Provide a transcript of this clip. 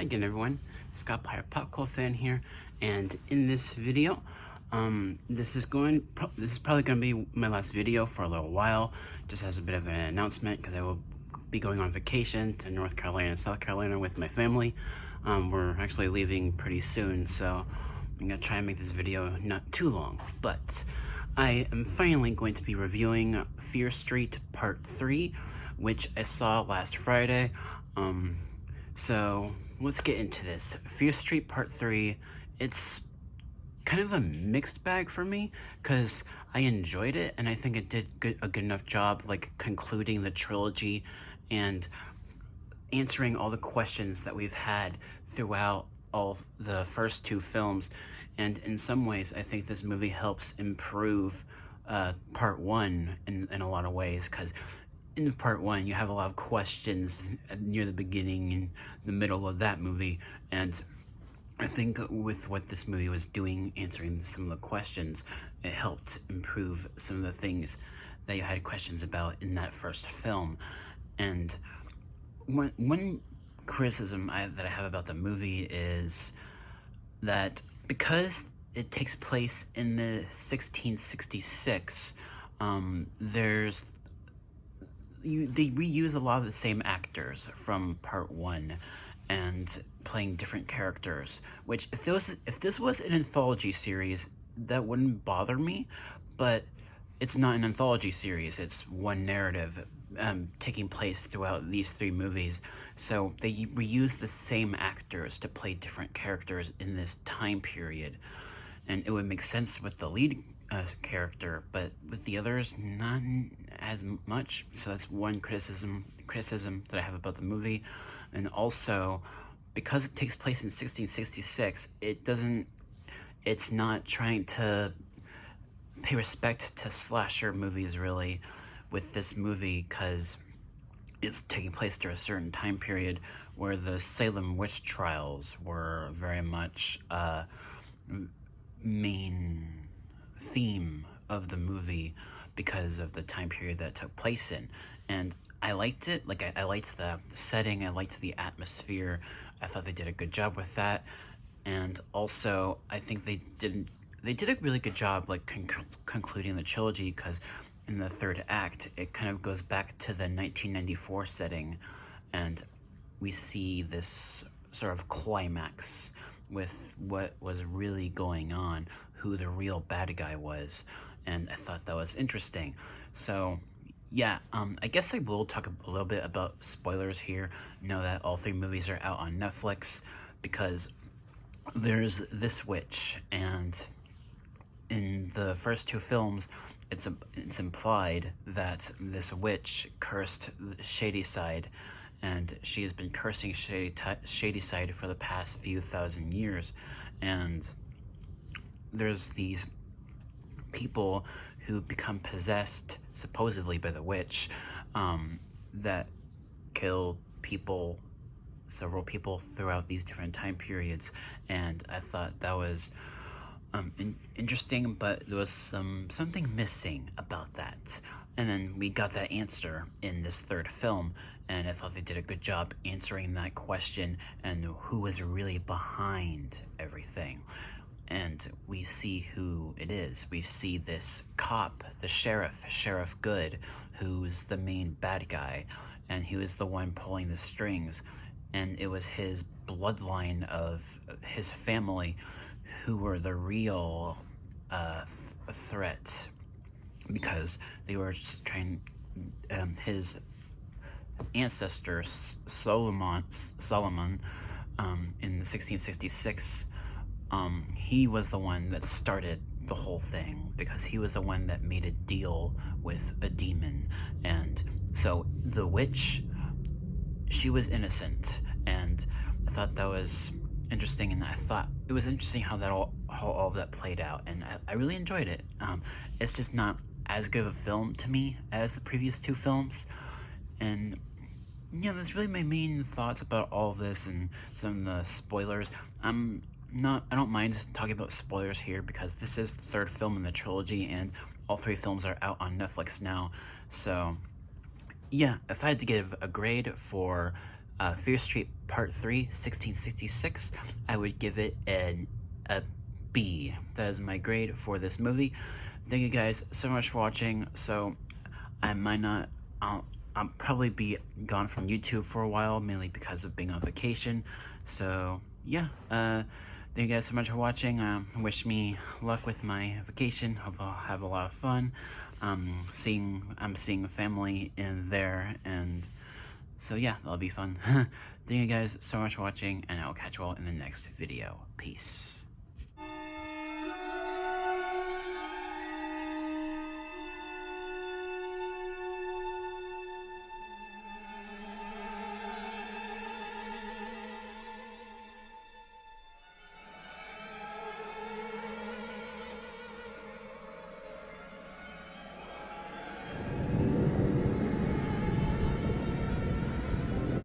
again, everyone. Scott Pyre Popcorn fan here, and in this video, this is probably going to be my last video for a little while, just as a bit of an announcement, because I will be going on vacation to North Carolina and South Carolina with my family. We're actually leaving pretty soon, so I'm going to try and make this video not too long, but I am finally going to be reviewing Fear Street Part 3, which I saw last Friday. So let's get into this. Fear Street Part 3, it's kind of a mixed bag for me, because I enjoyed it, and I think it did a good enough job, like, concluding the trilogy and answering all the questions that we've had throughout all the first two films. And in some ways, I think this movie helps improve Part 1 in a lot of ways, because in Part 1, you have a lot of questions near the beginning and the middle of that movie, and I think with what this movie was doing, answering some of the questions, it helped improve some of the things that you had questions about in that first film. And one criticism that I have about the movie is that because it takes place in the 1666, they reuse a lot of the same actors from Part 1 and playing different characters, which if this was an anthology series, that wouldn't bother me, but it's not an anthology series. It's one narrative taking place throughout these three movies, so they reuse the same actors to play different characters in this time period, and it would make sense with the lead character, but with the others, not as much. So that's one criticism that I have about the movie. And also, because it takes place in 1666, it's not trying to pay respect to slasher movies really with this movie, because it's taking place during a certain time period where the Salem witch trials were very much main theme of the movie because of the time period that it took place in. And I liked it. Like, I liked the setting, I liked the atmosphere. I thought they did a good job with that. And also, I think they did a really good job, like, concluding the trilogy, because in the third act, it kind of goes back to the 1994 setting, and we see this sort of climax with what was really going on, who the real bad guy was, and I thought that was interesting. So yeah, I guess I will talk a little bit about spoilers here. Know that all three movies are out on Netflix, because there's this witch, and in the first two films, it's implied that this witch cursed Shadyside, and she has been cursing Shadyside for the past few thousand years. And there's these people who become possessed, supposedly by the witch, that kill people, several people throughout these different time periods. And I thought that was interesting, but there was something missing about that. And then we got that answer in this third film, and I thought they did a good job answering that question and who was really behind everything. And we see who it is. We see this cop, the Sheriff Good, who's the main bad guy, and he was the one pulling the strings. And it was his bloodline of his family who were the real threat, because they were just trying, his ancestor Solomon in 1666, he was the one that started the whole thing, because he was the one that made a deal with a demon. And so the witch, she was innocent, and I thought that was interesting, and I thought it was interesting how all of that played out, and I really enjoyed it. It's just not as good of a film to me as the previous two films, and that's really my main thoughts about all of this and some of the spoilers. I don't mind talking about spoilers here, because this is the third film in the trilogy, and all three films are out on Netflix now. So yeah, if I had to give a grade for Fear Street Part 3, 1666, I would give it a B. That is my grade for this movie. Thank you guys so much for watching. So I might not, I'll probably be gone from YouTube for a while, mainly because of being on vacation. So yeah, thank you guys so much for watching. Wish me luck with my vacation. Hope I'll have a lot of fun. I'm seeing family in there, and so yeah, that'll be fun. Thank you guys so much for watching, and I'll catch you all in the next video. Peace.